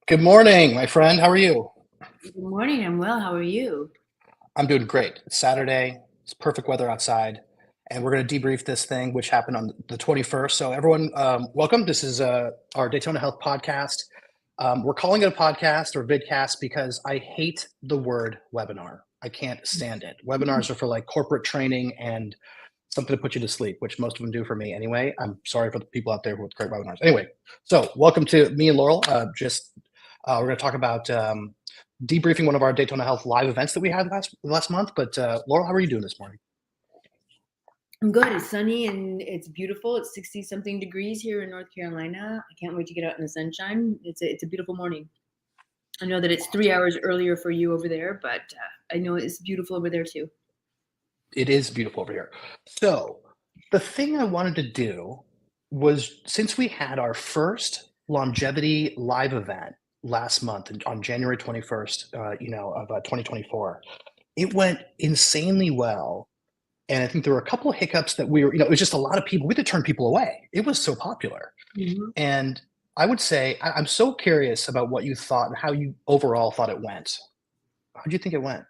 Good morning, my friend. How are you? Good morning. I'm well. How are you? I'm doing great. It's Saturday. It's perfect weather outside, and we're going to debrief this thing, which happened on the 21st. So, everyone, welcome. This is our Daytona Health podcast. We're calling it a podcast or vidcast because I hate the word webinar. I can't stand it. Webinars are for like corporate training and something to put you to sleep, which most of them do for me anyway. I'm sorry for the people out there who have great webinars. Anyway, so welcome to me and Laurel. We're going to talk about debriefing one of our Daytona Health live events that we had last month. But Laurel, how are you doing this morning? I'm good. It's sunny and it's beautiful. It's 60 something degrees here in North Carolina. I can't wait to get out in the sunshine. It's a beautiful morning. I know that it's 3 hours earlier for you over there, but I know it's beautiful over there too. It is beautiful over here. So the thing I wanted to do was, since we had our first longevity live event last month on January 21st, of 2024, it went insanely well. And I think there were a couple of hiccups that it was just a lot of people. We had to turn people away. It was so popular. Mhm. And I would say, I'm so curious about what you thought and how you overall thought it went. How do you think it went?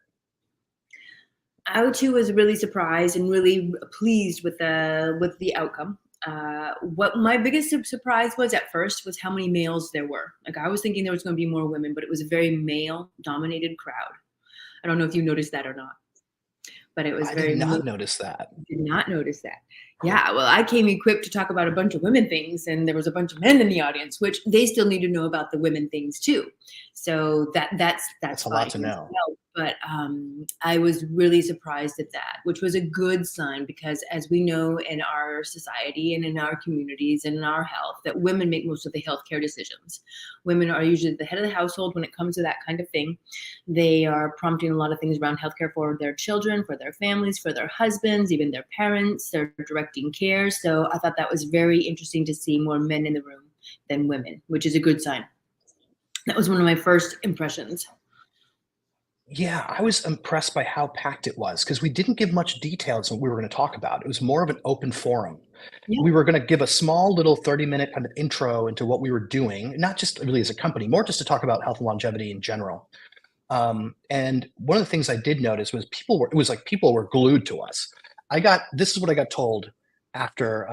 I too was really surprised and really pleased with the outcome. What my biggest surprise was at first was how many males there were. Like I was thinking there was going to be more women, but it was a very male dominated crowd. I don't know if you noticed that or not, but it was I did very male. not notice that. Did not notice that. Yeah, well, I came equipped to talk about a bunch of women things, and there was a bunch of men in the audience, which they still need to know about the women things too. So that's That's a lot fine to as know. well. But I was really surprised at that, which was a good sign because, as we know in our society and in our communities and in our health, that women make most of the healthcare decisions. Women are usually the head of the household when it comes to that kind of thing. They are prompting a lot of things around healthcare for their children, for their families, for their husbands, even their parents. They're directing care. So I thought that was very interesting to see more men in the room than women, which is a good sign. That was one of my first impressions. Yeah, I was impressed by how packed it was because we didn't give much details on what we were going to talk about. It was more of an open forum. Yeah. We were going to give a small little 30-minute kind of intro into what we were doing, not just really as a company, more just to talk about health and longevity in general. And one of the things I did notice was it was like people were glued to us. This is what I got told after,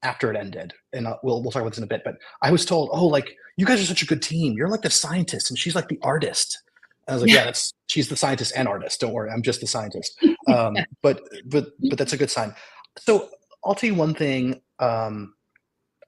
after it ended. And we'll talk about this in a bit, but I was told, oh, like, you guys are such a good team. You're like the scientist and she's like the artist. I was like, yeah, she's the scientist and artist. Don't worry. I'm just the scientist. But that's a good sign. So I'll tell you one thing. I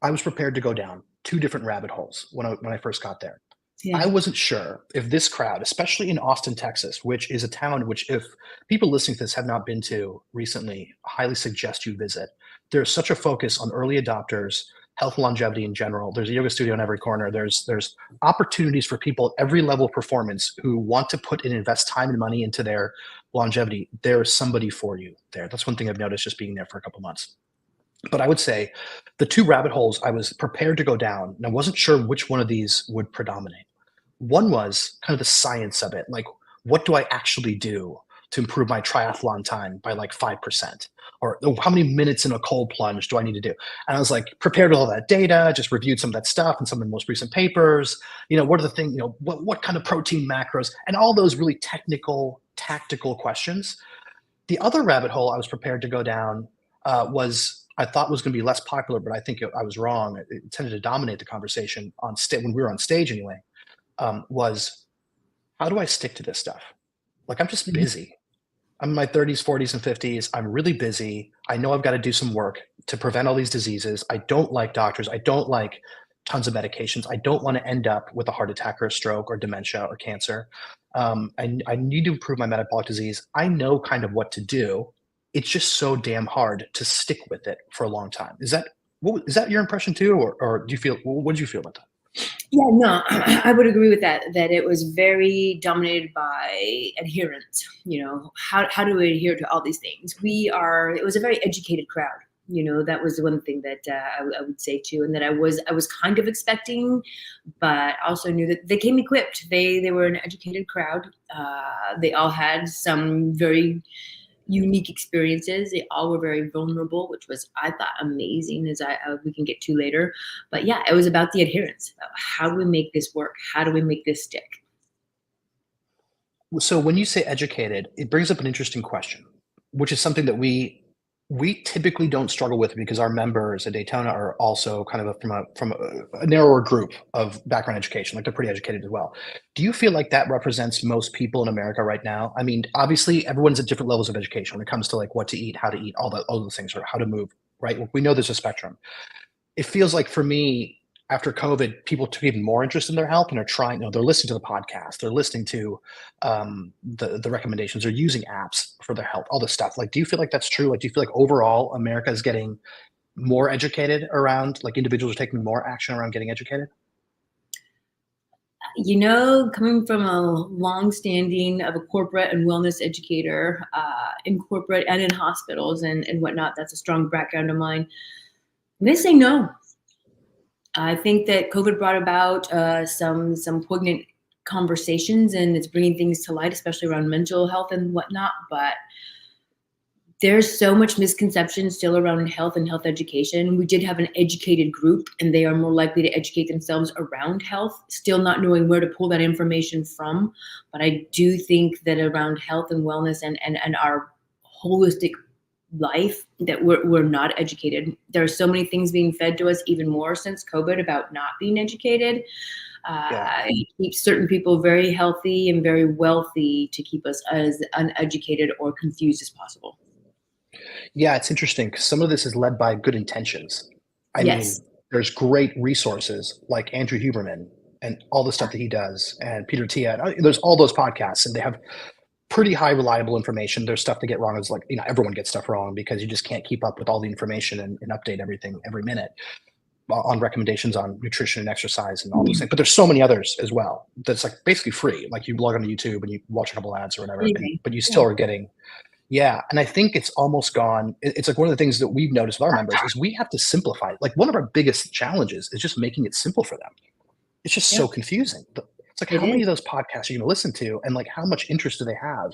was prepared to go down two different rabbit holes when I first got there. I Yeah. wasn't sure if this crowd, especially in Austin, Texas, which is a town which, if people listening to this have not been to recently, I highly suggest you visit. There's such a focus on early adopters, health and longevity in general. There's a yoga studio on every corner. There's opportunities for people at every level of performance who want to put and invest time and money into their longevity. There's somebody for you there. That's one thing I've noticed just being there for a couple months. But I would say the two rabbit holes I was prepared to go down, and I wasn't sure which one of these would predominate. One was kind of the science of it, like, what do I actually do to improve my triathlon time by like 5%? Or, oh, how many minutes in a cold plunge do I need to do? And I was like prepared with all that data, just reviewed some of that stuff and some of the most recent papers. What are the things, what kind of protein macros, and all those really technical, tactical questions. The other rabbit hole I was prepared to go down I thought was going to be less popular, but I think I was wrong. It tended to dominate the conversation when we were on stage anyway. Was, how do I stick to this stuff? Like, I'm just busy. I'm in my 30s, 40s, and 50s. I'm really busy. I know I've got to do some work to prevent all these diseases. I don't like doctors. I don't like tons of medications. I don't want to end up with a heart attack or a stroke or dementia or cancer. I need to improve my metabolic disease. I know kind of what to do. It's just so damn hard to stick with it for a long time. Is that your impression too, or do you feel? What did you feel about that? Yeah, no, I would agree with that, that it was very dominated by adherence. How do we adhere to all these things? It was a very educated crowd. That was one thing that I would say too, and that I was kind of expecting, but also knew that they came equipped. They were an educated crowd. They all had some very unique experiences. They all were very vulnerable, which was, I thought, amazing, as we can get to later. But yeah, it was about the adherence. About how do we make this work? How do we make this stick? So when you say educated, it brings up an interesting question, which is something that we typically don't struggle with because our members at Daytona are also kind of from a narrower group of background education, like they're pretty educated as well. Do you feel like that represents most people in America right now? I mean, obviously everyone's at different levels of education when it comes to like what to eat, how to eat, all those things, or how to move, right? We know there's a spectrum. It feels like for me, after COVID, people took even more interest in their health and are trying, they're listening to the podcast, they're listening to the recommendations, they're using apps for their health, all this stuff. Like, do you feel like that's true? Like, do you feel like overall America is getting more educated around, like individuals are taking more action around getting educated? Coming from a long-standing of a corporate and wellness educator in corporate and in hospitals and whatnot, that's a strong background of mine. I'm going to say no. I think that COVID brought about some poignant conversations, and it's bringing things to light, especially around mental health and whatnot. But there's so much misconception still around health and health education. We did have an educated group, and they are more likely to educate themselves around health, still not knowing where to pull that information from. But I do think that around health and wellness and our holistic life, that we're not educated. There are so many things being fed to us, even more since COVID, about not being educated. It keeps certain people very healthy and very wealthy to keep us as uneducated or confused as possible. Yeah, it's interesting because some of this is led by good intentions. I mean, Yes. there's great resources like Andrew Huberman and all the stuff that he does, and Peter Tia. There's all those podcasts, and they have pretty high reliable information. There's stuff to get wrong. It's like, everyone gets stuff wrong because you just can't keep up with all the information and update everything every minute on recommendations on nutrition and exercise and all those things. But there's so many others as well that's like basically free. Like you log onto YouTube and you watch a couple ads or whatever, but you still are getting. Yeah, and I think it's almost gone. It's like one of the things that we've noticed with our members is we have to simplify it. Like one of our biggest challenges is just making it simple for them. It's just so confusing. It's like, It how many is. of those podcasts are you going to listen to, and like how much interest do they have?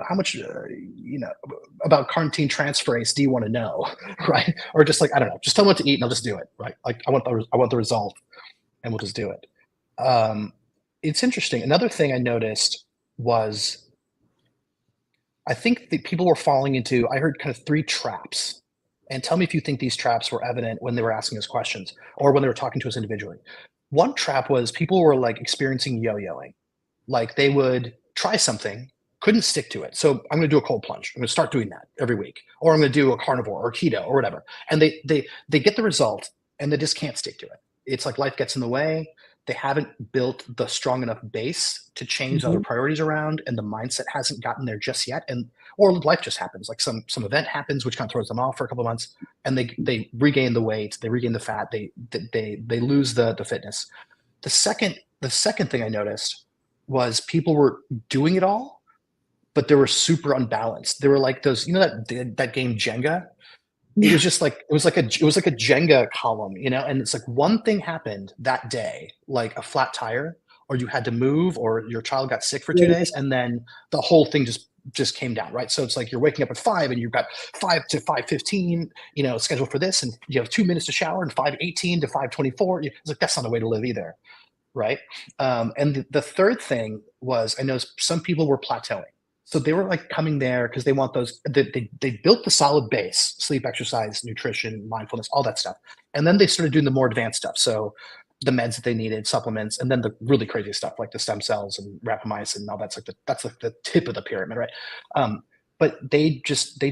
How much about carnitine transferase do you want to know, right? Or just like, I don't know, just tell me what to eat and I'll just do it, right? Like I want the result, and we'll just do it. It's interesting. Another thing I noticed was I think that people were falling into, I heard kind of three traps. And tell me if you think these traps were evident when they were asking us questions or when they were talking to us individually. One trap was people were like experiencing yo-yoing. Like they would try something, couldn't stick to it. So I'm going to do a cold plunge. I'm going to start doing that every week, or I'm going to do a carnivore or keto or whatever. And they get the result and they just can't stick to it. It's like life gets in the way. They haven't built the strong enough base to change other priorities around, and the mindset hasn't gotten there just yet. Or life just happens, like some event happens which kind of throws them off for a couple of months, and they regain the weight, they regain the fat, they lose the fitness. The second thing I noticed was people were doing it all, but they were super unbalanced. They were like those, that game Jenga. It was just like it was like a Jenga column, and it's like one thing happened that day, like a flat tire, or you had to move, or your child got sick for 2 days, and then the whole thing just came down, right? So it's like you're waking up at 5 and you've got 5 to 5:15, scheduled for this, and you have 2 minutes to shower, and 5:18 to 5:24. It's like that's not a way to live either, right? And the third thing was I know some people were plateauing. So they were like coming there because they want those. They built the solid base: sleep, exercise, nutrition, mindfulness, all that stuff. And then they started doing the more advanced stuff. So the meds that they needed, supplements, and then the really crazy stuff like the stem cells and rapamycin and all that's like the tip of the pyramid, right? But they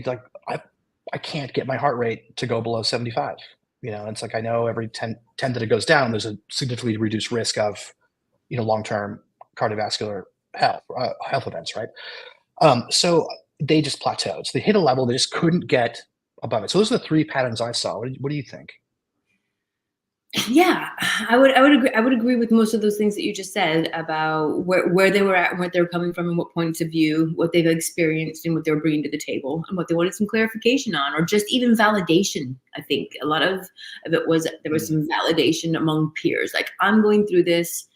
like I can't get my heart rate to go below 75. It's like I know every 10 that it goes down, there's a significantly reduced risk of long-term cardiovascular health events, right? So they just plateaued. So they hit a level they just couldn't get above it. So those are the three patterns I saw. What do you think? Yeah, I would agree. I would agree with most of those things that you just said about where they were at, what they were coming from, and what points of view, what they've experienced, and what they were bringing to the table, and what they wanted some clarification on, or just even validation. I think a lot of it was there was some validation among peers, like I'm going through this,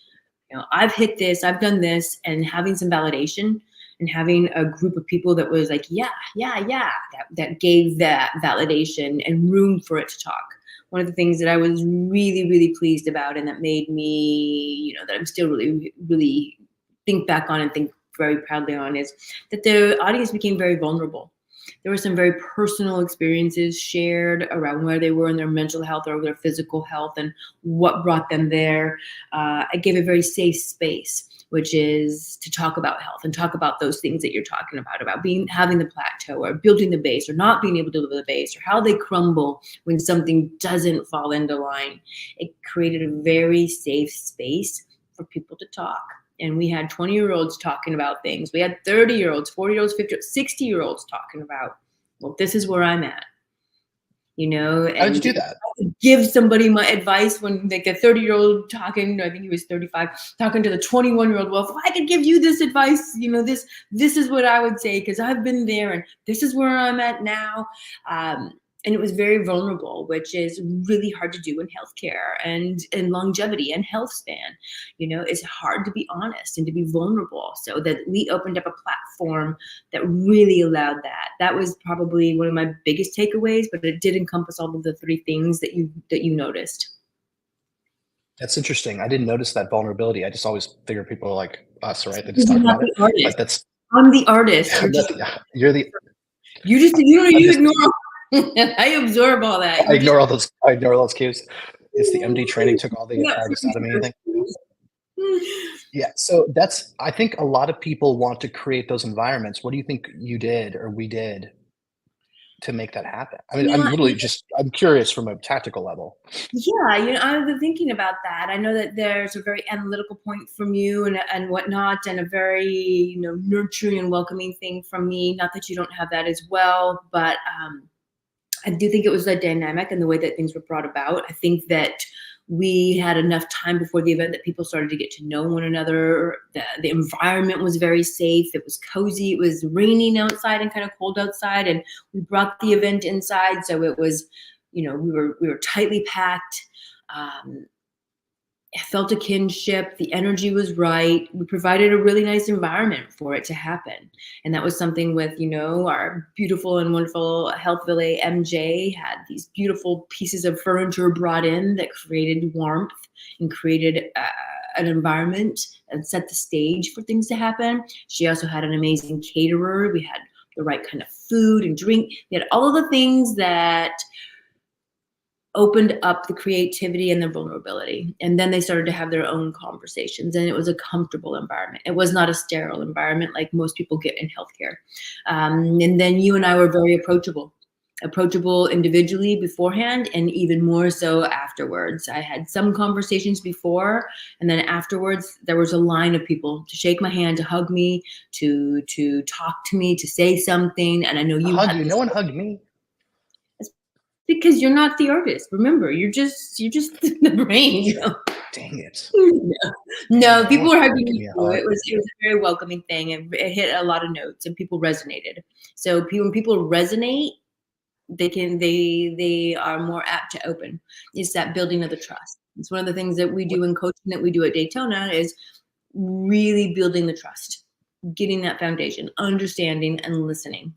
I've hit this, I've done this, and having some validation. and having a group of people that was like, yeah, yeah, yeah, that gave that validation and room for it to talk. One of the things that I was really, really pleased about, and that made me, that I'm still really, really think back on and think very proudly on, is that the audience became very vulnerable. There were some very personal experiences shared around where they were in their mental health or their physical health and what brought them there. I gave a very safe space, which is to talk about health and talk about those things that you're talking about having the plateau or building the base or not being able to deliver the base, or how they crumble when something doesn't fall into line. It created a very safe space for people to talk. And we had 20-year-olds talking about things. We had 30-year-olds, 40-year-olds, 50, 60-year-olds talking about, well, this is where I'm at. How did you do that? Give somebody my advice when like a 30-year-old talking, I think he was 35, talking to the 21-year-old. Well, if I could give you this advice, this is what I would say, because I've been there and this is where I'm at now. And it was very vulnerable, which is really hard to do in healthcare and in longevity and health span. It's hard to be honest and to be vulnerable. So that we opened up a platform that really allowed that. That was probably one of my biggest takeaways, but it did encompass all of the three things that you noticed. That's interesting. I didn't notice that vulnerability. I just always figure people are like us, right? They just talk about it. But that's I'm the artist. You're the you ignore. I absorb all that. I ignore all those cues. It's the MD training took all the artists out of me, I think. Yeah. So I think a lot of people want to create those environments. What do you think you did or we did to make that happen? I mean, I'm curious from a tactical level. Yeah, I've been thinking about that. I know that there's a very analytical point from you and whatnot, and a very, nurturing and welcoming thing from me. Not that you don't have that as well, but I do think it was the dynamic and the way that things were brought about. I think that we had enough time before the event that people started to get to know one another. The environment was very safe. It was cozy. It was raining outside and kind of cold outside, and we brought the event inside. So it was, we were tightly packed. I felt a kinship. The energy was right. We provided a really nice environment for it to happen. And that was something with, our beautiful and wonderful Health Valet MJ had these beautiful pieces of furniture brought in that created warmth and created an environment and set the stage for things to happen. She also had an amazing caterer. We had the right kind of food and drink. We had all of the things that opened up the creativity and the vulnerability. And then they started to have their own conversations, and it was a comfortable environment. It was not a sterile environment like most people get in healthcare. And then you and I were very approachable individually beforehand, and even more so afterwards. I had some conversations before, and then afterwards there was a line of people to shake my hand, to hug me, to talk to me, to say something. And I know you hug you. No one hugged me. Because you're not the artist. Remember, you're just the brain. Dang it. No, people were hugging me too. It was a very welcoming thing. It hit a lot of notes, and people resonated. So when people resonate, they are more apt to open. It's that building of the trust. It's one of the things that we do in coaching, that we do at Daytona, is really building the trust, getting that foundation, understanding and listening.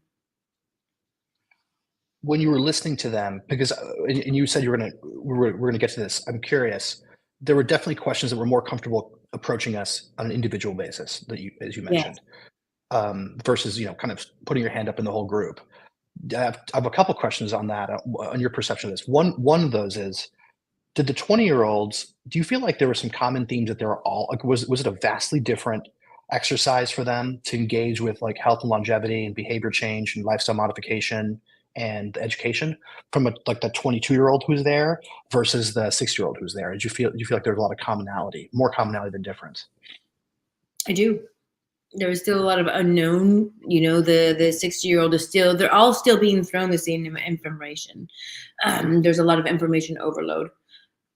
When you were listening to them, because and you said we're gonna get to this. I'm curious. There were definitely questions that were more comfortable approaching us on an individual basis, as you mentioned, versus kind of putting your hand up in the whole group. I have a couple questions on that, on your perception of this. One of those is, did the 20-year-olds? Do you feel like there were some common themes that they were all like? Was it a vastly different exercise for them to engage with like health and longevity and behavior change and lifestyle modification and education from like the 22-year-old who's there versus the 6-year-old who's there? Do you feel like there's a lot of commonality, more commonality than difference? I do. There was still a lot of unknown. The 60-year-old is they're all still being thrown the same information. There's a lot of information overload,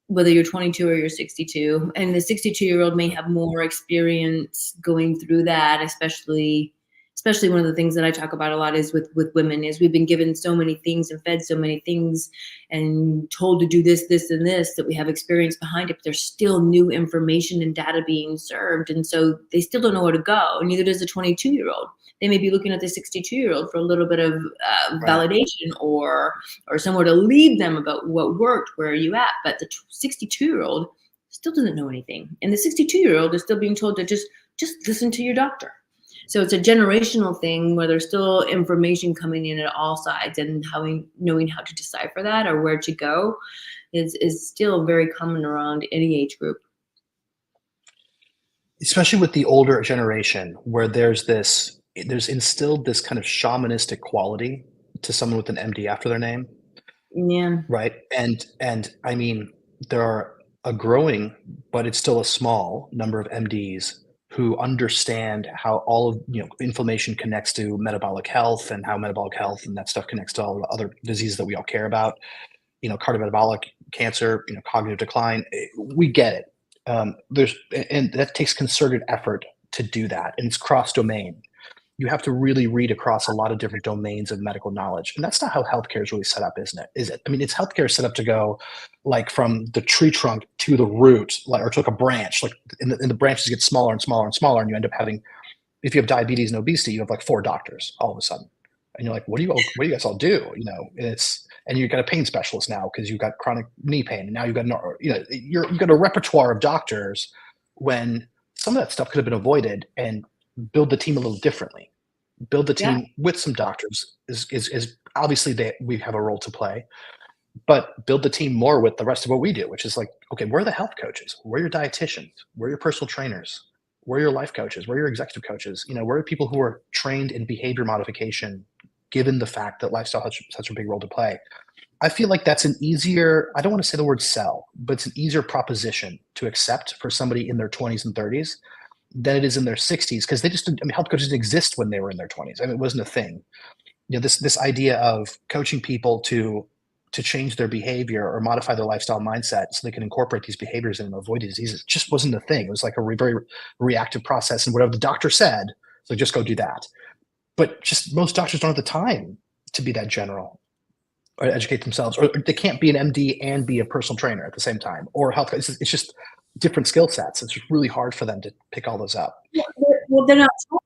whether you're 22 or you're 62. And the 62-year-old may have more experience going through that, especially especially one of the things that I talk about a lot is with women is we've been given so many things and fed so many things and told to do this, this, and this that we have experience behind it, but there's still new information and data being served. And so they still don't know where to go. And neither does a 22-year-old. They may be looking at the 62-year-old for a little bit of Right. validation or somewhere to lead them about what worked, where are you at? But the 62-year-old still doesn't know anything. And the 62-year-old is still being told to just listen to your doctor. So it's a generational thing where there's still information coming in at all sides, and knowing how to decipher that or where to go is still very common around any age group. Especially with the older generation where there's instilled this kind of shamanistic quality to someone with an MD after their name, Yeah. right? And I mean, there are a growing, but it's still a small number of MDs who understand how all of, inflammation connects to metabolic health, and how metabolic health and that stuff connects to all the other diseases that we all care about, cardiometabolic, cancer, cognitive decline. We get it. And that takes concerted effort to do that, and it's cross domain. You have to really read across a lot of different domains of medical knowledge, and that's not how healthcare is really set up, isn't it? Is it? I mean, it's healthcare set up to go like from the tree trunk to the root, like, or to like a branch, like, and the branches get smaller and smaller and smaller, and you end up having, if you have diabetes and obesity, you have like 4 doctors all of a sudden, and you're like, what do you guys all do? And you've got a pain specialist now because you've got chronic knee pain, and now you've got you've got a repertoire of doctors, when some of that stuff could have been avoided, and build the team a little differently. Build the Yeah. team with some doctors is obviously we have a role to play, but build the team more with the rest of what we do, which is like, okay, where are the health coaches? Where are your dietitians? Where are your personal trainers? Where are your life coaches? Where are your executive coaches? Where are people who are trained in behavior modification, given the fact that lifestyle has such a big role to play? I feel like that's an easier, I don't want to say the word sell, but it's an easier proposition to accept for somebody in their 20s and 30s than it is in their 60s, because health coaches didn't exist when they were in their 20s. I mean, it wasn't a thing. This idea of coaching people to change their behavior or modify their lifestyle mindset so they can incorporate these behaviors and avoid diseases just wasn't a thing. It was like a very reactive process, and whatever the doctor said, so just go do that. But just most doctors don't have the time to be that general or educate themselves, or they can't be an MD and be a personal trainer at the same time, or health. It's just different skill sets. It's just really hard for them to pick all those up. Well, they're not taught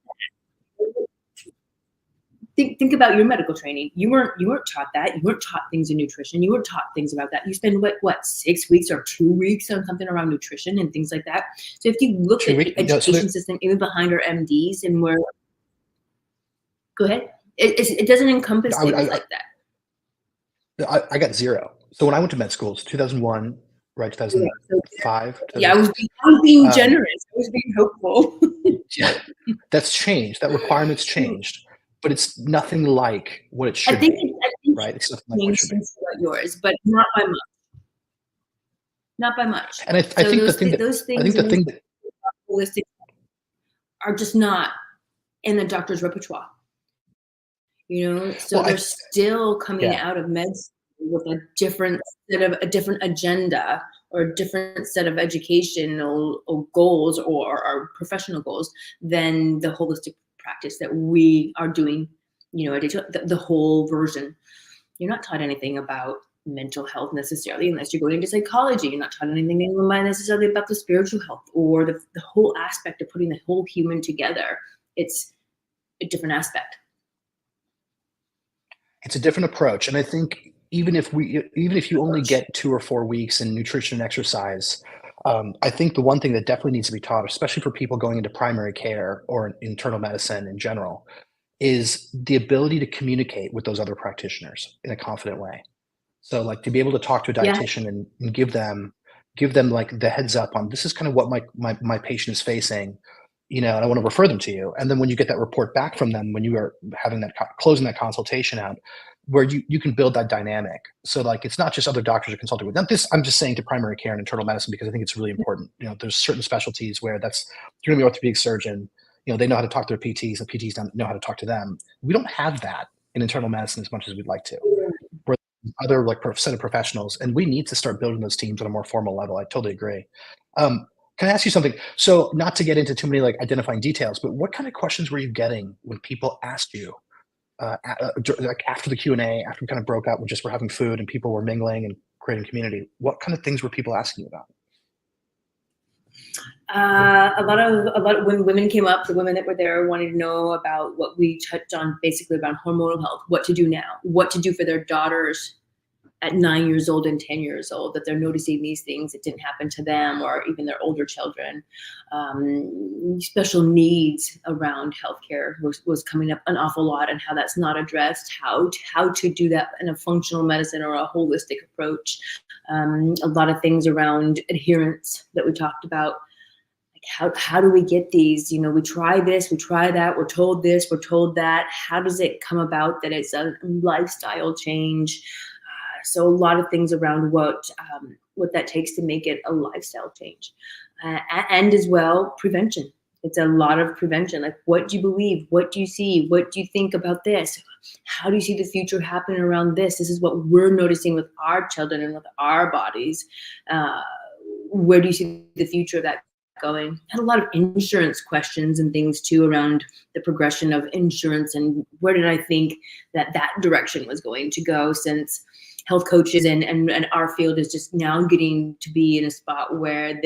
that. Think about your medical training. You weren't taught that. You weren't taught things in nutrition. You weren't taught things about that. You spend what 6 weeks or 2 weeks on something around nutrition and things like that. So if you look at the education system, even behind our MDs, and where, go ahead, it doesn't encompass things like that. I got 0. So when I went to med school, it's 2001, right? 2005. Yeah, I was being generous. I was being hopeful. Yeah, that's changed. That requirement's changed, but it's nothing like what it should be. Right? It's nothing like what it should be. Yours, but not by much. Not by much. And I think the thing that holistic are just not in the doctor's repertoire. So they're still coming out of med school with a different agenda, or a different set of educational goals or professional goals than the holistic practice that we are doing. The whole version. You're not taught anything about mental health necessarily, unless you're going into psychology. You're not taught anything necessarily about the spiritual health, or the whole aspect of putting the whole human together. It's a different aspect. It's a different approach. And I think even if you only get 2 or 4 weeks in nutrition and exercise, I think the one thing that definitely needs to be taught, especially for people going into primary care or internal medicine in general, is the ability to communicate with those other practitioners in a confident way. So like to be able to talk to a dietitian and give them like the heads up on, this is kind of what my patient is facing, and I want to refer them to you. And then when you get that report back from them, when you are having closing that consultation out, where you can build that dynamic. So like, it's not just other doctors are consulting with them. I'm just saying to primary care and internal medicine, because I think it's really important. There's certain specialties where you're going to be an orthopedic surgeon. They know how to talk to their PTs, and PTs don't know how to talk to them. We don't have that in internal medicine as much as we'd like to. We're other like set of professionals, and we need to start building those teams on a more formal level. I totally agree. Can I ask you something? So, not to get into too many like identifying details, but what kind of questions were you getting when people asked you, like after the Q&A, after we kind of broke up, we just were having food and people were mingling and creating community? What kind of things were people asking you about? A lot of when women came up, the women that were there wanted to know about what we touched on, basically about hormonal health, what to do now, what to do for their daughters at 9 years old and 10 years old, that they're noticing these things that didn't happen to them or even their older children. Special needs around healthcare was coming up an awful lot, and how that's not addressed, how to do that in a functional medicine or a holistic approach. A lot of things around adherence that we talked about. How do we get these? We try this, we try that, we're told this, we're told that. How does it come about that it's a lifestyle change? So a lot of things around what that takes to make it a lifestyle change, and as well prevention. It's a lot of prevention. Like, what do you believe? What do you see? What do you think about this? How do you see the future happening around this? This is what we're noticing with our children and with our bodies. Where do you see the future of that going? Had a lot of insurance questions and things too around the progression of insurance, and where did I think that direction was going to go, since health coaches and our field is just now getting to be in a spot where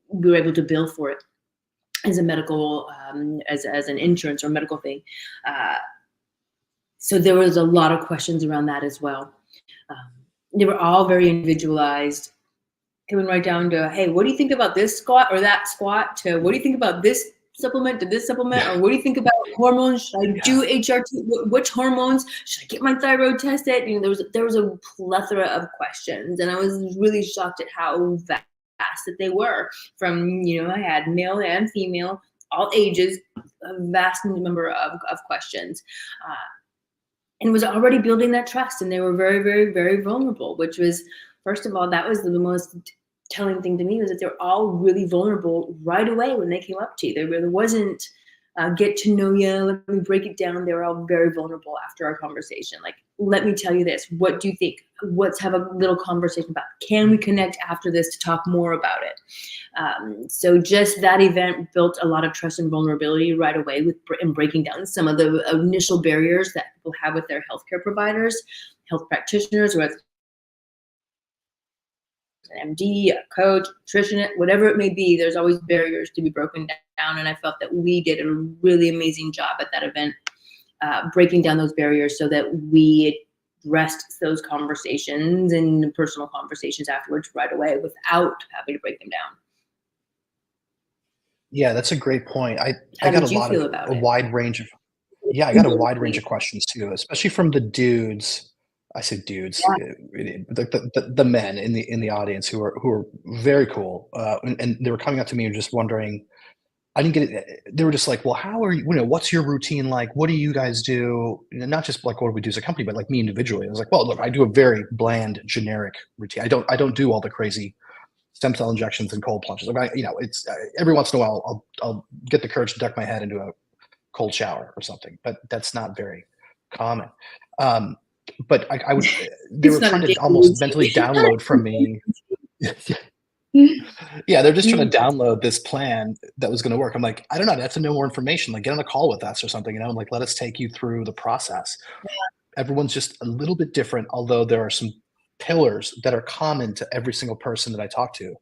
we're able to bill for it as a medical, as an insurance or medical thing. So there was a lot of questions around that as well. They were all very individualized. It went right down to, hey, what do you think about this squat or that squat, to what do you think about this supplement to this supplement, or what do you think about hormones? Should I do HRT? Which hormones? Should I get my thyroid tested? There was a plethora of questions, and I was really shocked at how vast that they were. From, I had male and female, all ages, a vast number of questions. And was already building that trust, and they were very, very, very vulnerable, which was, first of all, that was the most telling thing to me, was that they're all really vulnerable right away when they came up to you. There really wasn't get to know you, let me break it down. They were all very vulnerable after our conversation. Like, let me tell you this. What do you think? Let's have a little conversation about it. Can we connect after this to talk more about it? So just that event built a lot of trust and vulnerability right away in breaking down some of the initial barriers that people have with their healthcare providers, health practitioners, or an MD, a coach, nutritionist, whatever it may be. There's always barriers to be broken down, and I felt that we did a really amazing job at that event, breaking down those barriers so that we addressed those conversations and personal conversations afterwards right away without having to break them down. Yeah, that's a great point. I How got did you feel about a it? wide range of I got a wide range of questions too, especially from the dudes. I say dudes, the men in the audience who are very cool, and they were coming up to me and just wondering. I didn't get it. They were just like, "Well, how are you? What's your routine like? What do you guys do? Not just like what do we do as a company, but like me individually." I was like, "Well, look, I do a very bland, generic routine. I don't do all the crazy stem cell injections and cold plunges. Like, it's every once in a while I'll get the courage to duck my head into a cold shower or something, but that's not very common." But I would. They It's were not a trying to daily almost mentally routine. download from me. Yeah, they're just trying to download this plan that was going to work. I'm like, I don't know. I have to know more information. Like, get on a call with us or something. And like, let us take you through the process. Everyone's just a little bit different, although there are some pillars that are common to every single person that I talk to.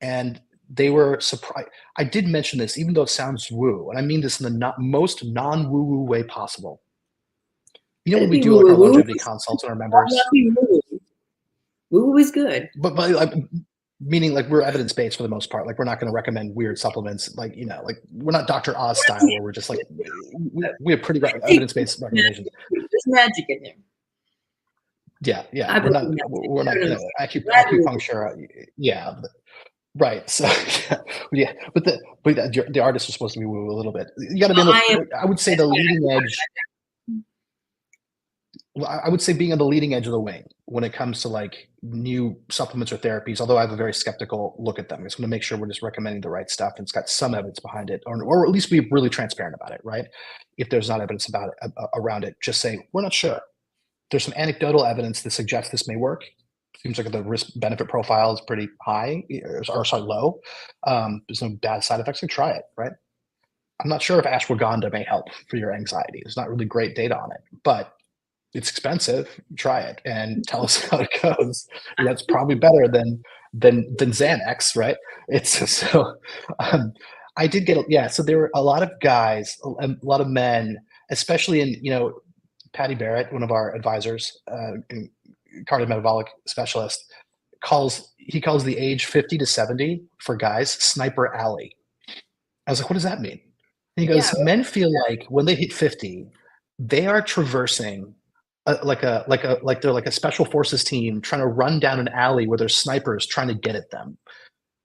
And they were surprised. I did mention this, even though it sounds woo, and I mean this in the most non-woo-woo way possible. When we do like our longevity consults on our members, Woo is good. but meaning like we're evidence-based for the most part. Like, we're not going to recommend weird supplements. Like, like we're not Dr. Oz style where we're just like, we have pretty evidence-based recommendations. There's magic in there. Yeah. We're not acupuncture. Yeah. Right. So yeah, but the artists are supposed to be woo a little bit. You got to be I would say the leading edge. I would say being on the leading edge of the wing when it comes to like new supplements or therapies, although I have a very skeptical look at them. I just want to make sure we're just recommending the right stuff and it's got some evidence behind it, or at least be really transparent about it, right? If there's not evidence about it, around it, just say, we're not sure. There's some anecdotal evidence that suggests this may work. Seems like the risk benefit profile is pretty high, or sorry, low. There's no bad side effects, so try it, right? I'm not sure if ashwagandha may help for your anxiety. There's not really great data on it, but it's expensive. Try it and tell us how it goes. That's probably better than Xanax, right? It's so um, I did get yeah. So there were a lot of guys, a lot of men, especially in Patty Barrett, one of our advisors, cardiometabolic specialist, calls the age 50 to 70 for guys Sniper Alley. I was like, what does that mean? And he Yeah. goes, men feel like when they hit 50, they are traversing like they're like a special forces team trying to run down an alley where there's snipers trying to get at them.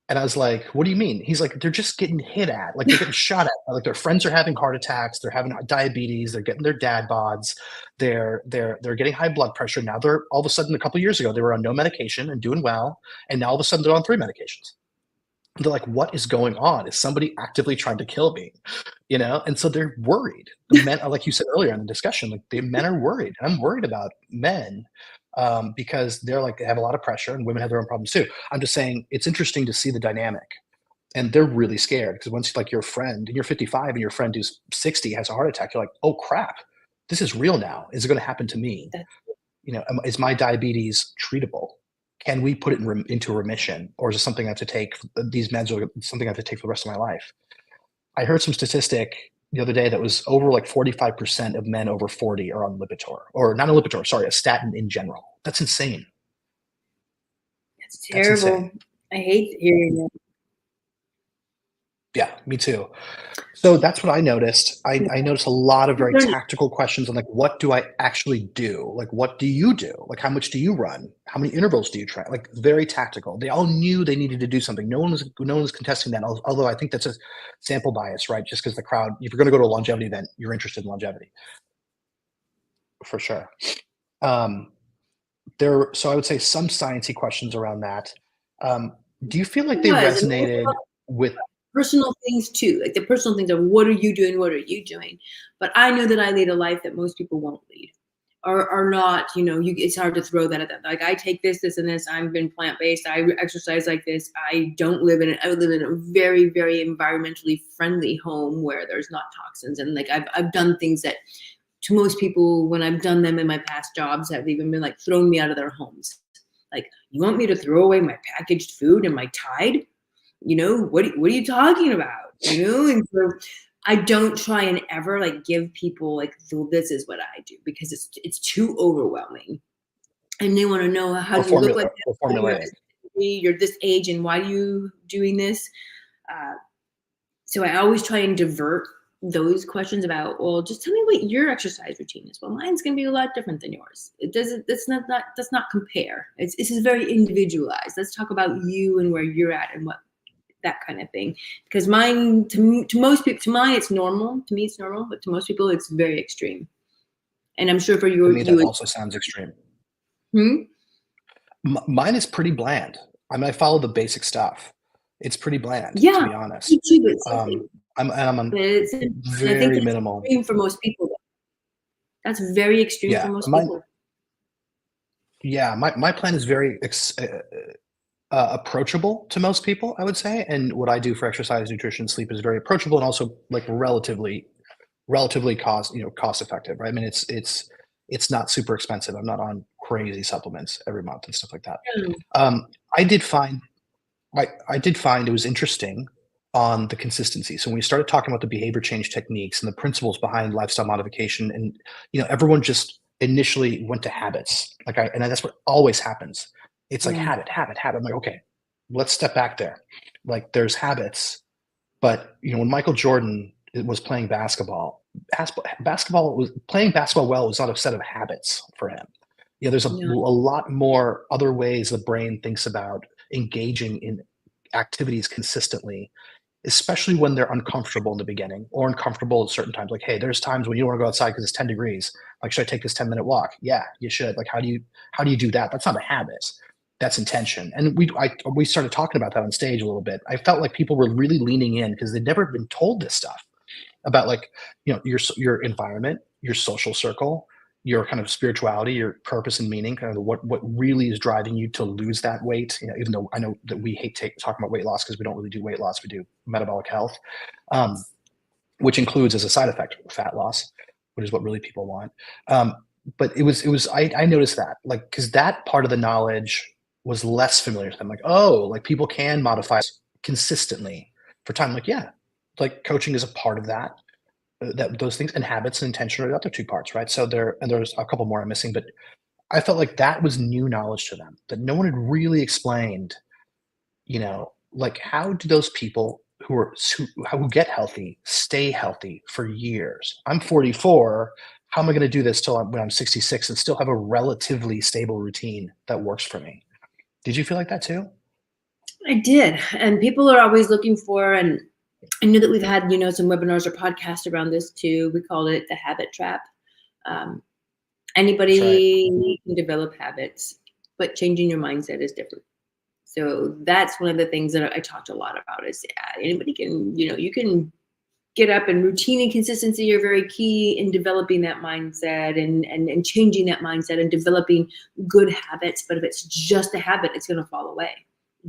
And I was like, what do you mean? He's like, they're just getting hit at, like they're getting shot at. Like their friends are having heart attacks, they're having diabetes, they're getting their dad bods, they're getting high blood pressure. Now they're all of a sudden a couple of years ago they were on no medication and doing well, and now all of a sudden they're on 3 medications. They're like, what is going on? Is somebody actively trying to kill me? And so they're worried. The men, like you said earlier in the discussion, like the men are worried. I'm worried about men because they're like, they have a lot of pressure, and women have their own problems too. I'm just saying it's interesting to see the dynamic, and they're really scared because once like your friend and you're 55 and your friend who's 60 has a heart attack, you're like, oh crap, this is real now. Is it going to happen to me? Is my diabetes treatable? Can we put it into remission, or is it something I have to take? These meds are something I have to take for the rest of my life. I heard some statistic the other day that was over like 45% of men over 40 are on Lipitor, or not a Lipitor, sorry, a statin in general. That's insane. That's terrible. I hate hearing that. Yeah, me too. So that's what I noticed. I noticed a lot of very tactical questions on like, what do I actually do? Like, what do you do? Like, how much do you run? How many intervals do you try? Like, very tactical. They all knew they needed to do something. No one was contesting that. Although I think that's a sample bias, right? Just because the crowd, if you're going to go to a longevity event, you're interested in longevity, for sure. So I would say some sciencey questions around that. Do you feel like they resonated with personal things too? Like the personal things of what are you doing? What are you doing? But I know that I lead a life that most people won't lead, or are not. It's hard to throw that at them. Like I take this, and this. I've been plant-based. I exercise like this. I live in a very, very environmentally friendly home where there's not toxins, and like I've done things that to most people, when I've done them in my past jobs, have even been like thrown me out of their homes. Like, you want me to throw away my packaged food and my Tide? What are you talking about? And so I don't try and ever like give people like, well, this is what I do, because it's too overwhelming, and they want to know, how do you look like this? You're this age, and why are you doing this? So I always try and divert those questions about, well, just tell me what your exercise routine is. Well, mine's going to be a lot different than yours. It doesn't, that's not compare. This is very individualized. Let's talk about you and where you're at and what, that kind of thing. Because mine, to most people, to mine, it's normal. To me, it's normal, but to most people, it's very extreme. And I'm sure for you, to me, that also sounds extreme. Mine is pretty bland. I mean, I follow the basic stuff. It's pretty bland, to be honest. I'm on very minimal. Extreme for most people. That's very extreme for most people. Yeah, my plan is very approachable to most people, I would say. And what I do for exercise, nutrition, sleep is very approachable, and also like relatively cost effective, right? I mean, it's not super expensive. I'm not on crazy supplements every month and stuff like that. I did find it was interesting on the consistency. So when we started talking about the behavior change techniques and the principles behind lifestyle modification, and everyone just initially went to habits. And that's what always happens. It's like habit. I'm like, okay, let's step back there. Like, there's habits, but when Michael Jordan was playing basketball playing basketball well was not a set of habits for him. There's a lot more other ways the brain thinks about engaging in activities consistently, especially when they're uncomfortable in the beginning or uncomfortable at certain times. Like, hey, there's times when you don't want to go outside because it's 10 degrees. Like, should I take this 10-minute walk? Yeah, you should. Like, how do you do that? That's not a habit. That's intention. And we started talking about that on stage a little bit. I felt like people were really leaning in because they'd never been told this stuff about, like, your environment, your social circle, your kind of spirituality, your purpose and meaning, kind of what really is driving you to lose that weight. Even though I know that we hate talking about weight loss because we don't really do weight loss, we do metabolic health, um, which includes as a side effect fat loss, which is what really people want. But I noticed that, like, because that part of the knowledge was less familiar to them. Like, oh, like people can modify consistently for time. Like, yeah, like coaching is a part of that. That those things, and habits and intention are the other two parts, right? So there's a couple more I'm missing, but I felt like that was new knowledge to them that no one had really explained. Like how do those people who get healthy stay healthy for years? I'm 44. How am I going to do this when I'm 66 and still have a relatively stable routine that works for me? Did you feel like that too? I did. And people are always looking for, and I know that we've had, some webinars or podcasts around this too. We called it the habit trap. Um, Anybody can develop habits, but changing your mindset is different. So that's one of the things that I talked a lot about is anybody can, you can get up, and routine and consistency are very key in developing that mindset and changing that mindset and developing good habits. But if it's just a habit, it's going to fall away.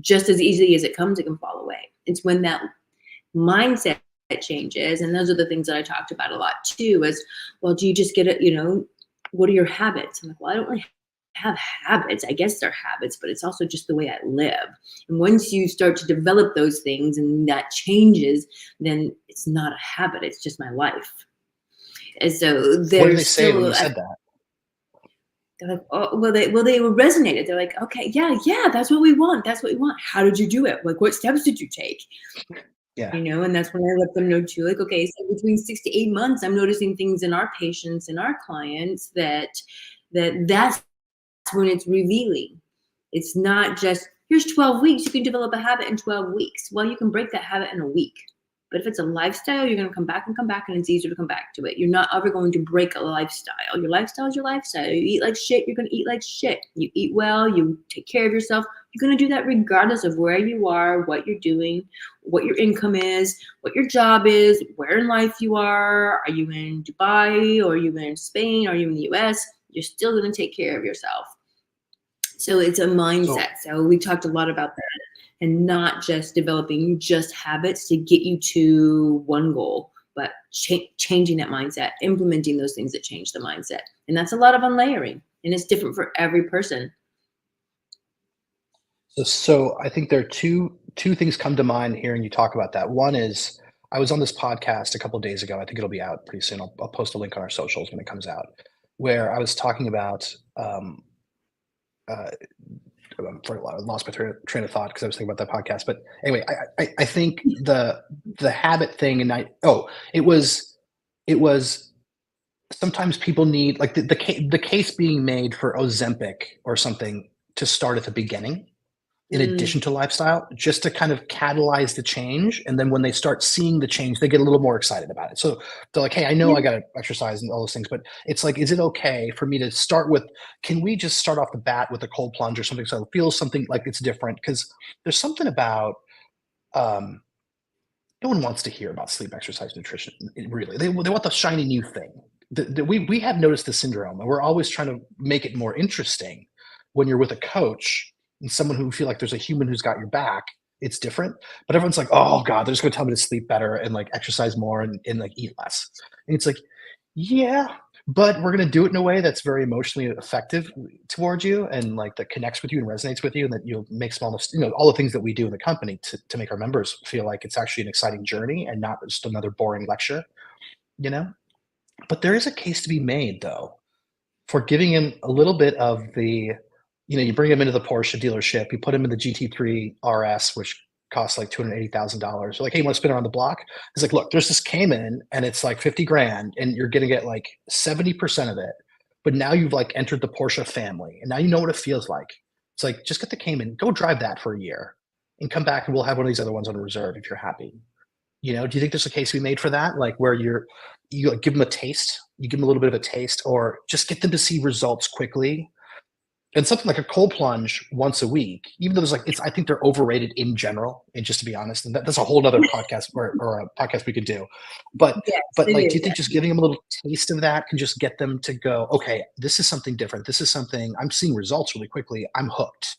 Just as easily as it comes, it can fall away. It's when that mindset changes. And those are the things that I talked about a lot too, is, well, do you just get it, what are your habits? I'm like, well, I don't really have habits. I guess they're habits, but it's also just the way I live. And once you start to develop those things and that changes, then it's not a habit. It's just my life. And so what did they say when you said that? They're like, oh, they resonated. They're like, okay, yeah, that's what we want. That's what we want. How did you do it? Like, what steps did you take? Yeah. And that's when I let them know too, like, okay, so between 6 to 8 months, I'm noticing things in our patients and our clients that's when it's revealing. It's not just, here's 12 weeks, you can develop a habit in 12 weeks. Well, you can break that habit in a week. But if it's a lifestyle, you're going to come back, and it's easier to come back to it. You're not ever going to break a lifestyle. Your lifestyle is your lifestyle. You eat like shit, you're going to eat like shit. You eat well, you take care of yourself. You're going to do that regardless of where you are, what you're doing, what your income is, what your job is, where in life you are. Are you in Dubai, or are you in Spain? Are you in the US? You're still going to take care of yourself. So it's a mindset. So we talked a lot about that, and not just developing just habits to get you to one goal, but changing that mindset, implementing those things that change the mindset. And that's a lot of unlayering, and it's different for every person. So I think there are two things come to mind hearing you talk about that. One is, I was on this podcast a couple of days ago. I think it'll be out pretty soon. I'll post a link on our socials when it comes out, where I was talking about I lost my train of thought because I was thinking about that podcast. But anyway, I think the habit thing, and it was sometimes people need, like, the case being made for Ozempic or something to start at the beginning, in addition to lifestyle, just to kind of catalyze the change. And then when they start seeing the change, they get a little more excited about it. So they're like, hey, I know I got to exercise and all those things, but it's like, is it okay for me to start with, can we just start off the bat with a cold plunge or something, so it feels something like it's different? Because there's something about, no one wants to hear about sleep, exercise, nutrition. Really, they want the shiny new thing. We have noticed the syndrome, and we're always trying to make it more interesting. When you're with a coach and someone who feel like there's a human who's got your back, it's different. But everyone's like, oh God, they're just gonna tell me to sleep better and like exercise more and like eat less. And it's like, yeah, but we're gonna do it in a way that's very emotionally effective towards you, and like that connects with you and resonates with you, and that you'll make small, all the things that we do in the company to make our members feel like it's actually an exciting journey and not just another boring lecture, But there is a case to be made, though, for giving him a little bit of the, you bring him into the Porsche dealership, you put him in the GT3 RS, which costs like $280,000. You're like, hey, you want to spin around the block? It's like, look, there's this Cayman and it's like 50 grand and you're going to get like 70% of it. But now you've like entered the Porsche family and now you know what it feels like. It's like, just get the Cayman, go drive that for a year and come back and we'll have one of these other ones on reserve if you're happy. Do you think there's a case to be made for that? Like where you give them a taste, you give them a little bit of a taste, or just get them to see results quickly And something like a cold plunge once a week, even though there's like, I think they're overrated in general. And just to be honest, and that's a whole other podcast or a podcast we could do. But, Yes, but it like, do you is. think just giving them a little taste of that can just get them to go, okay, this is something different. This is something I'm seeing results really quickly. I'm hooked.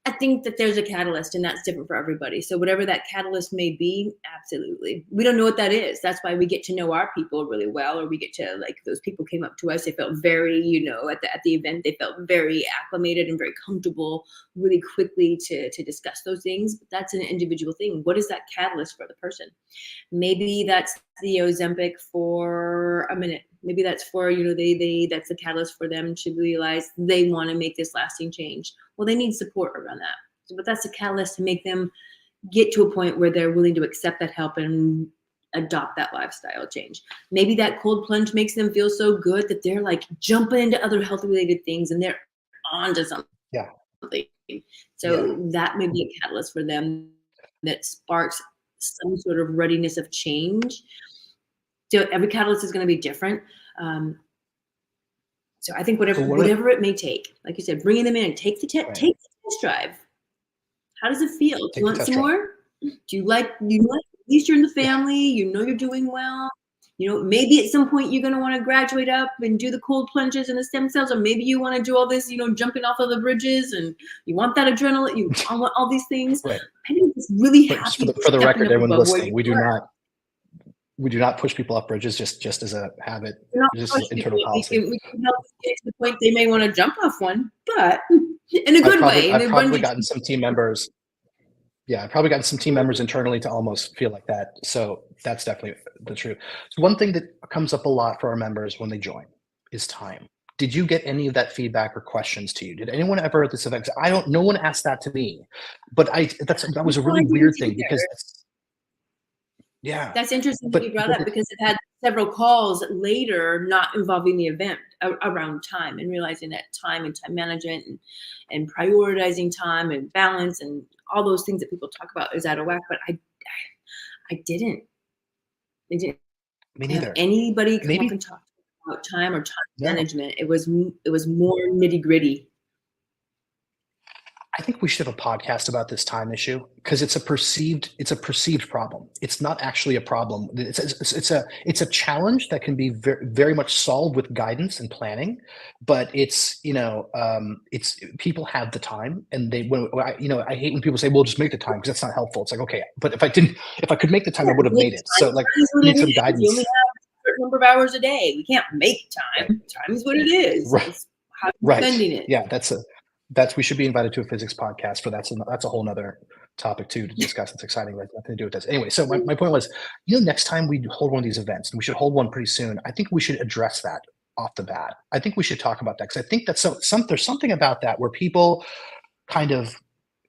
I think that there's a catalyst and that's different for everybody. So whatever that catalyst may be, absolutely. We don't know what that is. That's why we get to know our people really well, or we get to, like, those people came up to us. They felt very, at the event, they felt very acclimated and very comfortable really quickly to discuss those things. But that's an individual thing. What is that catalyst for the person? Maybe that's the Ozempic for a minute. Maybe that's for, that's the catalyst for them to realize they want to make this lasting change. Well, they need support around that. But that's a catalyst to make them get to a point where they're willing to accept that help and adopt that lifestyle change. Maybe that cold plunge makes them feel so good that they're like jumping into other health related things and they're onto something. Yeah. So that may be a catalyst for them that sparks some sort of readiness of change. So every catalyst is going to be different. So I think whatever it may take, like you said, bringing them in, take the test drive. How does it feel? Do you want some more? Do you like, at least you're in the family, you're doing well. Maybe at some point you're going to want to graduate up and do the cold plunges and the stem cells, or maybe you want to do all this, jumping off of the bridges and you want that adrenaline, you want all these things. Right. I'm just really happy. For the record, everyone listening, we do not push people off bridges just as a habit. Just as an internal policy. We can help get to the point they may want to jump off one, but in a good way. I've probably gotten some team members. Yeah, I've probably gotten some team members internally to almost feel like that. So that's definitely the truth. So one thing that comes up a lot for our members when they join is time. Did you get any of that feedback or questions to you? Did anyone ever at this event? No one asked that to me, but that was a really weird thing because that's interesting that you brought up, because I've had several calls later not involving the event around time and realizing that time and time management and prioritizing time and balance and all those things that people talk about is out of whack. But I didn't. Me neither. Anybody come up and talk about time or time management? It was more nitty gritty. I think we should have a podcast about this time issue because it's a perceived problem. It's not actually a problem. It's a challenge that can be very, very much solved with guidance and planning, but it's people have the time and I hate when people say, well, just make the time, because that's not helpful. It's like, okay, but if I could make the time, I would have made it. So like, we need some guidance. You only have a certain number of hours a day. We can't make time. Time is what it is. Right. It's how you're spending it. Yeah, we should be invited to a physics podcast for that. So that's a whole nother topic too to discuss. It's exciting, like nothing to do with this. Anyway, so my point was, next time we hold one of these events, and we should hold one pretty soon, I think we should address that off the bat. I think we should talk about that because I think that's there's something about that where people kind of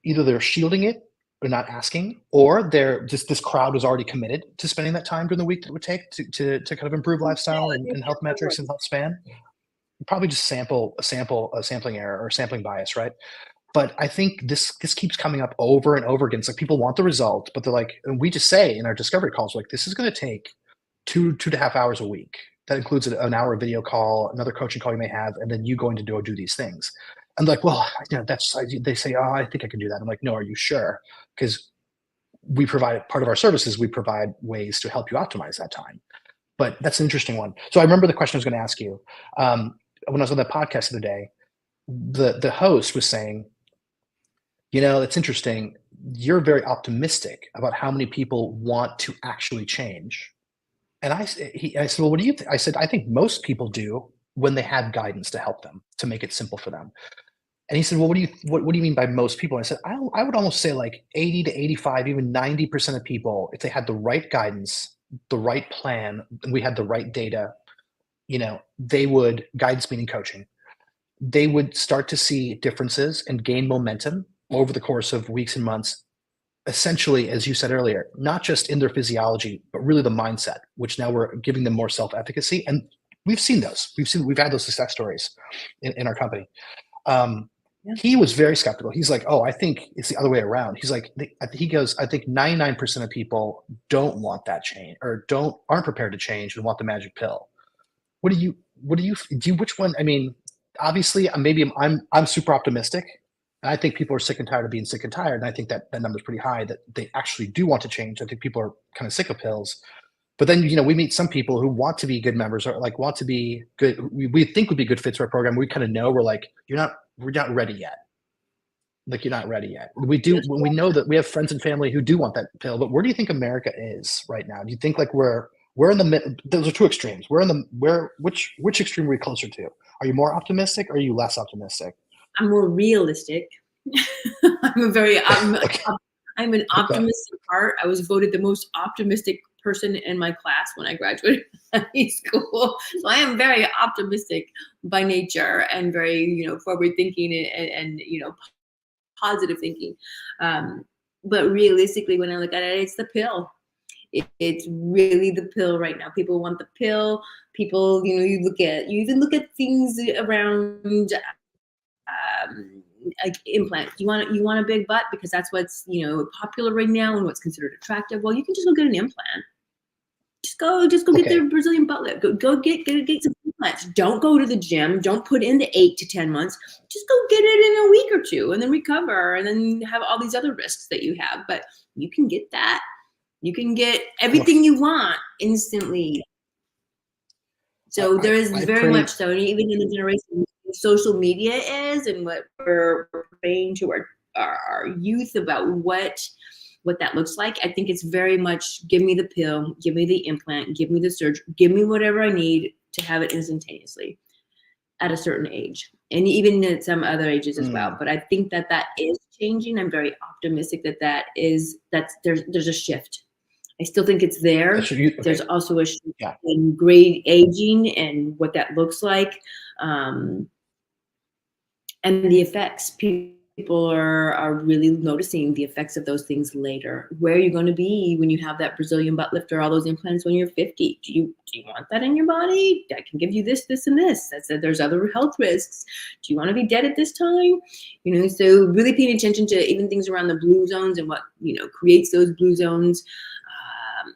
either they're shielding it or not asking, or they're just, this crowd was already committed to spending that time during the week that it would take to kind of improve lifestyle and health metrics and health span. Probably just a sampling error or sampling bias, right? But I think this keeps coming up over and over again. It's like people want the result, but they're like, and we just say in our discovery calls, like, this is going to take 2.5 hours a week. That includes an hour video call, another coaching call you may have, and then you going to do these things. And like, well, they say, oh, I think I can do that. I'm like, no, are you sure? Because we provide part of our services, we provide ways to help you optimize that time. But that's an interesting one. So I remember the question I was going to ask you. When I was on that podcast the other day, the host was saying, it's interesting. You're very optimistic about how many people want to actually change. And I said, well, what do you think? I said, I think most people do when they have guidance to help them, to make it simple for them. And he said, well, what do you mean by most people? And I said, I would almost say like 80 to 85, even 90% of people, if they had the right guidance, the right plan, and we had the right data, they would, guidance meaning coaching, they would start to see differences and gain momentum over the course of weeks and months, essentially, as you said earlier, not just in their physiology, but really the mindset, which now we're giving them more self-efficacy. And we've seen those. We've had those success stories in our company. He was very skeptical. He's like, oh, I think it's the other way around. He's like, he goes, I think 99% of people don't want that change or aren't prepared to change and want the magic pill. Which one? I mean, obviously, maybe I'm super optimistic, and I think people are sick and tired of being sick and tired, and I think that that number is pretty high that they actually do want to change. I think people are kind of sick of pills. But then, we meet some people who want to be good members or like want to be good. We think would be good fits for our program. We kind of know we're like, we're not ready yet. Like you're not ready yet. We do when we know that we have friends and family who do want that pill. But where do you think America is right now? Do you think like we're in the mid? Those are two extremes. We're in the where which extreme are we closer to? Are you more optimistic or are you less optimistic? I'm more realistic. I'm a very Okay. I'm an Okay. optimist at heart. I was voted the most optimistic person in my class when I graduated high school. So I am very optimistic by nature and very, forward thinking and positive thinking. But realistically, when I look at it, it's the pill. It's really the pill right now. People want the pill. People, you even look at things around like implants. You want a big butt because that's what's popular right now and what's considered attractive. Well, you can just go get an implant. Just go get Okay. the Brazilian butt lift. Go get some implants. Don't go to the gym. Don't put in the 8 to 10 months. Just go get it in a week or two and then recover and then have all these other risks that you have. But you can get that. You can get I'm a everything you want instantly. So there is I very pray. much so, and even in the generation social media is, and what we're praying to our youth about what that looks like. I think it's very much give me the pill, give me the implant, give me the surgery, give me whatever I need to have it instantaneously at a certain age, and even at some other ages as well. Mm, But I think that is changing. I'm very optimistic that's there's a shift. I still think it's there. okay. There's also a shift Yeah. in grade aging and what that looks like, um, and the effects. People are really noticing the effects of those things later. Where are you going to be when you have that Brazilian butt lift or all those implants when you're 50? Do you want that in your body? I can give you this, and this. I said there's other health risks. Do you want to be dead at this time? So really paying attention to even things around the blue zones and what creates those blue zones. Um,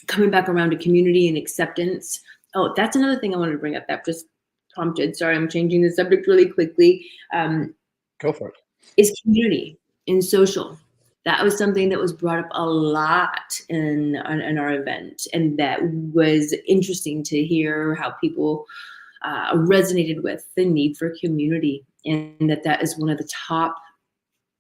Coming back around to community and acceptance. Oh, that's another thing I wanted to bring up that just prompted. Sorry, I'm changing the subject really quickly. Go for it. Is community and social. That was something that was brought up a lot in our event, and that was interesting to hear how people resonated with the need for community, and that is one of the top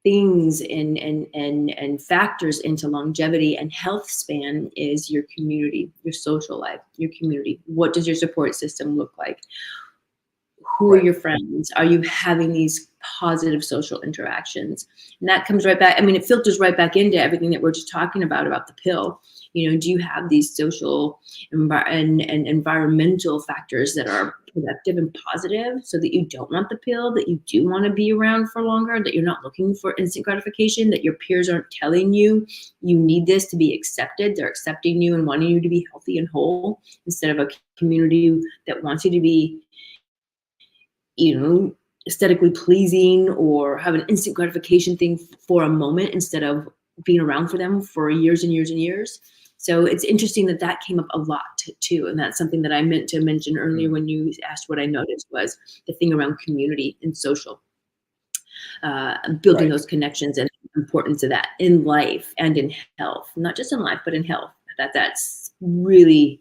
things and factors into longevity and health span is your community, your social life, your community. What does your support system look like? Who are Right. your friends? Are you having these positive social interactions? And that comes right back. I mean, it filters right back into everything that we're just talking about the pill. Do you have these social and environmental factors that are productive and positive so that you don't want the pill, that you do want to be around for longer, that you're not looking for instant gratification, that your peers aren't telling you you need this to be accepted. They're accepting you and wanting you to be healthy and whole instead of a community that wants you to be aesthetically pleasing or have an instant gratification thing for a moment instead of being around for them for years and years and years. So it's interesting that came up a lot too. And that's something that I meant to mention earlier Mm, when you asked what I noticed was the thing around community and social, building right. those connections and the importance of that in life and in health, not just in life, but in health. That's really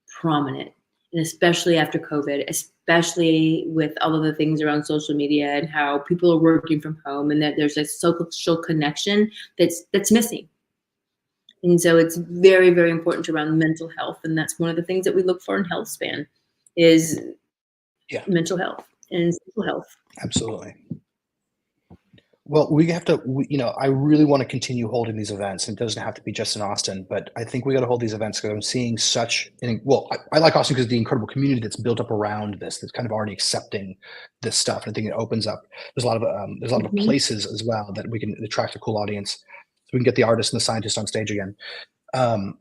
prominent, and especially after COVID, especially with all of the things around social media and how people are working from home, and that there's a social connection that's missing. And so it's very, very important around mental health, and that's one of the things that we look for in health span is Yeah. mental health and social health. Absolutely. Well, we have to, I really want to continue holding these events. It doesn't have to be just in Austin, but I think we got to hold these events because I'm seeing I like Austin because the incredible community that's built up around this, that's kind of already accepting this stuff. And I think it opens up. There's a lot of Mhm. places as well that we can attract a cool audience, so we can get the artists and the scientists on stage again. Um,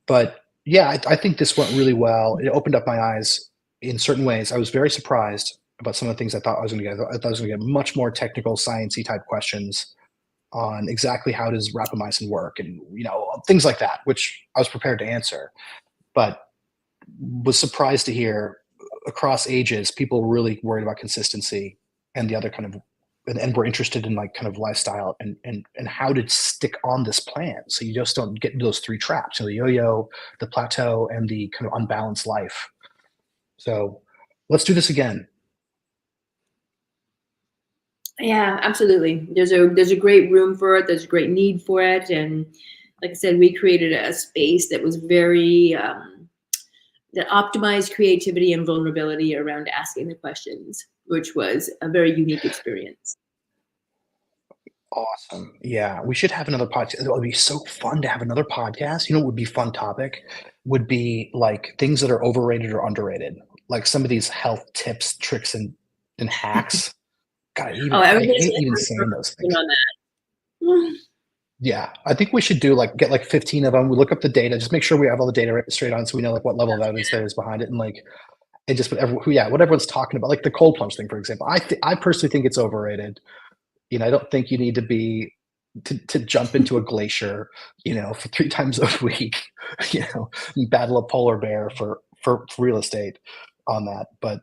but yeah, I think this went really well. It opened up my eyes in certain ways. I was very surprised about some of the things I thought I was going to get. I thought I was going to get much more technical, sciencey type questions on exactly how does rapamycin work and things like that, which I was prepared to answer, but was surprised to hear across ages, people were really worried about consistency and the other kind of and were interested in like kind of lifestyle and how to stick on this plan so you just don't get into those three traps, the yo-yo, the plateau, and the kind of unbalanced life. So let's do this again. Yeah, absolutely. There's a great room for it. There's a great need for it, and like I said, we created a space that was very that optimized creativity and vulnerability around asking the questions, which was a very unique experience. Awesome. Yeah, we should have another podcast. It would be so fun to have another podcast. What would be fun topic? Would be like things that are overrated or underrated, like some of these health tips, tricks, and hacks. God, Oh, I everybody's hate an even expert saying those things. on that. Yeah, I think we should get like 15 of them. We look up the data, just make sure we have all the data right straight on, so we know like what level of evidence there is behind it, and like and just what everyone's talking about, like the cold plunge thing, for example. I personally think it's overrated. I don't think you need to be to jump into a glacier, for 3 times a week, and battle a polar bear for real estate on that. But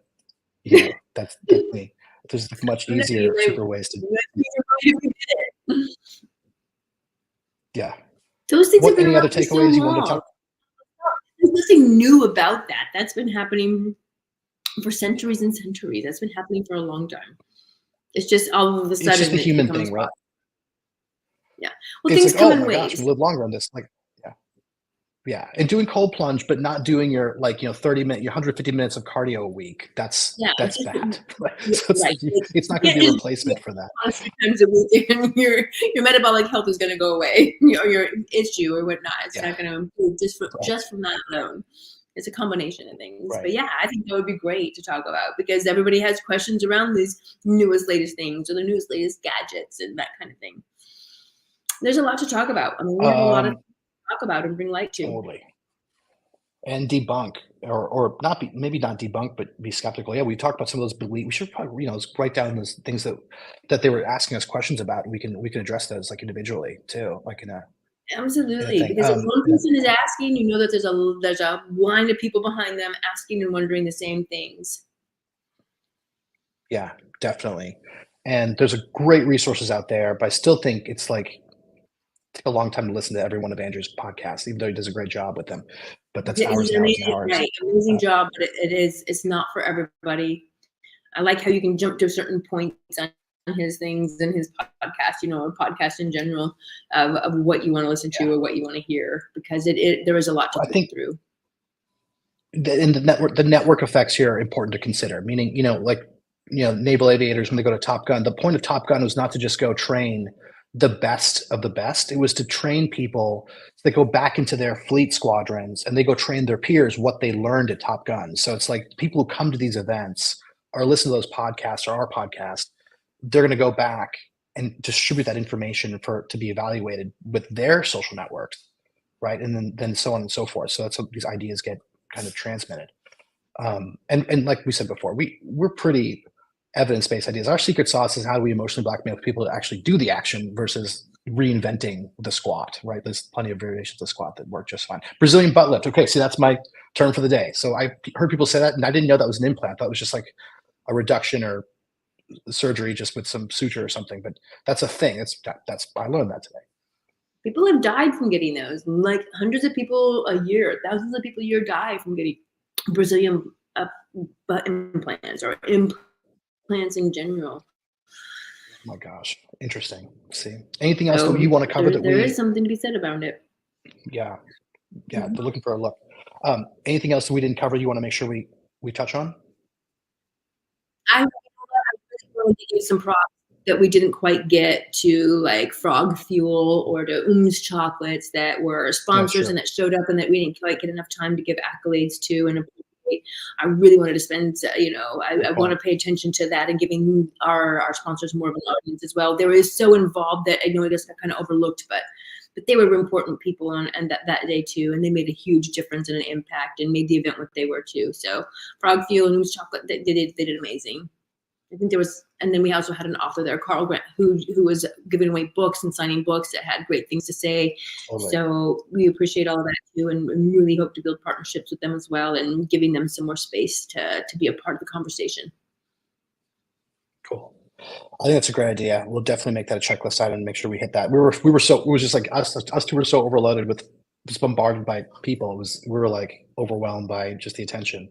that's me. There's like much No, easier, cheaper ways to. you did it. Yeah. Those things have What been any other around for so takeaways you wanted to long. talk? There's nothing new about that. That's been happening for centuries and centuries. That's been happening for a long time. It's just all of a It's just sudden a it human becomes thing, right? yeah. Well, It's things like, come oh in my gosh, we waves. live longer on this. Like, yeah. Yeah, and doing cold plunge, but not doing your 30-minute, your 150 minutes of cardio a week. That's Yeah, that's just bad. yeah, So it's right. like it's not You going to can't be a just replacement for that. 3 times a week, and your metabolic health is going to go away, your issue or whatnot. It's Yeah, not going to improve right, just from that alone. It's a combination of things. But right. yeah, I think that would be great to talk about because everybody has questions around these newest, latest things or the newest, latest gadgets and that kind of thing. There's a lot to talk about. I mean, we have a lot of Um, talk about and bring light to. Totally. And debunk, or not be maybe not debunk, but be skeptical. Yeah, we talked about some of those beliefs. We should probably just write down those things that they were asking us questions about, and we can address those like individually too, like in a Absolutely, thing. because if one person is asking, you know that there's a line of people behind them asking and wondering the same things. Yeah, definitely. And there's a great resources out there, but I still think it's like take a long time to listen to every one of Andrew's podcasts, even though he does a great job with them. But that's He's hours an and hours and amazing, hours. right? Amazing Uh, job, but it's not for everybody. I like how you can jump to certain points on his things and his podcast, or podcast in general of what you want to listen yeah, to or what you want to hear because there is a lot to I think think through. the network effects here are important to consider. Meaning, naval aviators when they go to Top Gun, the point of Top Gun was not to just go train the best of the best. It was to train people so they go back into their fleet squadrons and they go train their peers what they learned at Top Gun. So it's like people who come to these events or listen to those podcasts or our podcast, they're going to go back and distribute that information for to be evaluated with their social networks, right? And then so on and so forth. So that's how these ideas get kind of transmitted. And like we said before, we're pretty evidence-based ideas. Our secret sauce is how do we emotionally blackmail people to actually do the action versus reinventing the squat, right? There's plenty of variations of squat that work just fine. Brazilian butt lift. Okay, see, that's my term for the day. So I heard people say that, and I didn't know that was an implant. I thought it was just like a reduction or surgery just with some suture or something. But that's a thing. That's I learned that today. People have died from getting those. Like hundreds of people a year, thousands of people a year die from getting Brazilian butt implants or implants in general. Oh my gosh, interesting. See, anything else that So you want to cover that there is something to be said about it. Yeah, yeah, Mhm. they're looking for a look. Anything else that we didn't cover you want to make sure we touch on? I really wanted to give some props that we didn't quite get to, like Frog Fuel or to Ooms Chocolates that were Yeah, sponsors and sure. that showed up and that we didn't quite get enough time to give accolades to and appreciate. I really wanted to spend, I Good want to point. pay attention to that and giving our sponsors more of an audience as well. They were so involved that I know it just got kind of overlooked, but they were important people and that day too, and they made a huge difference and an impact and made the event what they were too. So Frog Fuel and Ooms Chocolate, they did amazing. I think there was, and then we also had an author there, Carl Grant, who was giving away books and signing books that had great things to say. Totally. So we appreciate all of that too, and really hope to build partnerships with them as well, and giving them some more space to be a part of the conversation. Cool. I think that's a great idea. We'll definitely make that a checklist item and make sure we hit that. We were so, it was just like us two were so overloaded with, just bombarded by people. We were like overwhelmed by just the attention.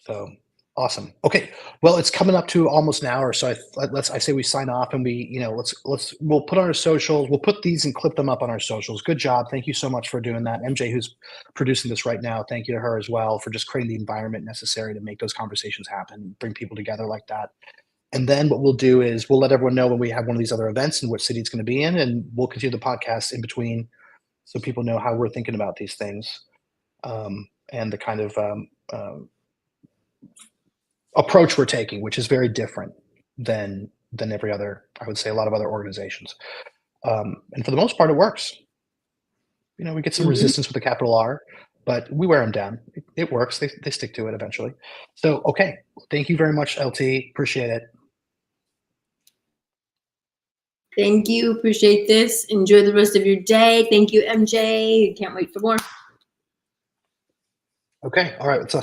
So awesome. Okay. Well, it's coming up to almost an hour. So I say we sign off, and we'll put on our socials. We'll put these and clip them up on our socials. Good job. Thank you so much for doing that. MJ, who's producing this right now, thank you to her as well for just creating the environment necessary to make those conversations happen, bring people together like that. And then what we'll do is we'll let everyone know when we have one of these other events and what city it's going to be in, and we'll continue the podcast in between so people know how we're thinking about these things, and the kind of approach we're taking, which is very different than every other, I would say, a lot of other organizations. And for the most part, it works. We get some resistance with a capital R, but we wear them down. It works. They stick to it eventually. So, okay. Thank you very much, LT. Appreciate it. Thank you. Appreciate this. Enjoy the rest of your day. Thank you, MJ. Can't wait for more. Okay. All right. Let's